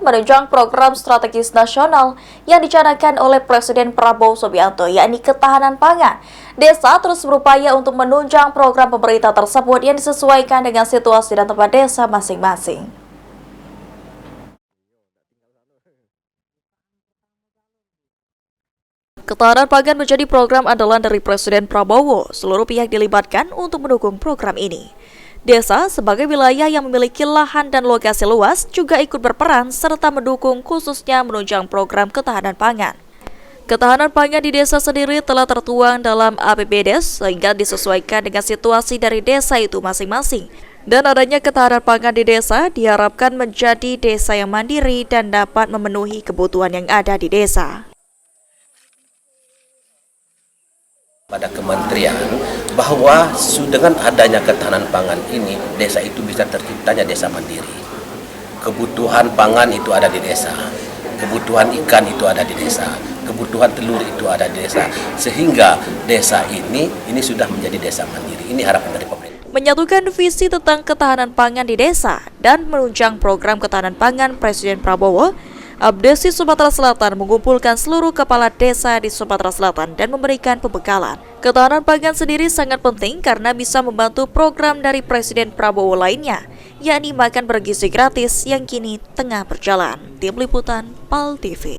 menunjang program strategis nasional yang dicanangkan oleh Presiden Prabowo Subianto, yakni ketahanan pangan. Desa terus berupaya untuk menunjang program pemerintah tersebut yang disesuaikan dengan situasi dan tempat desa masing-masing. Ketahanan pangan menjadi program andalan dari Presiden Prabowo. Seluruh pihak dilibatkan untuk mendukung program ini. Desa sebagai wilayah yang memiliki lahan dan lokasi luas juga ikut berperan serta mendukung khususnya menunjang program ketahanan pangan. Ketahanan pangan di desa sendiri telah tertuang dalam APBDes sehingga disesuaikan dengan situasi dari desa itu masing-masing. Dan adanya ketahanan pangan di desa diharapkan menjadi desa yang mandiri dan dapat memenuhi kebutuhan yang ada di desa. Pada kementerian bahwa dengan adanya ketahanan pangan ini, desa itu bisa terciptanya desa mandiri. Kebutuhan pangan itu ada di desa, kebutuhan ikan itu ada di desa, kebutuhan telur itu ada di desa, sehingga desa ini sudah menjadi desa mandiri. Ini harapan dari pemerintah. Menyatukan visi tentang ketahanan pangan di desa dan menunjang program ketahanan pangan Presiden Prabowo, Abdesi Sumatera Selatan mengumpulkan seluruh kepala desa di Sumatera Selatan dan memberikan pembekalan. Ketahanan pangan sendiri sangat penting karena bisa membantu program dari Presiden Prabowo lainnya, yakni makan bergizi gratis yang kini tengah berjalan. Tim Liputan PAL TV.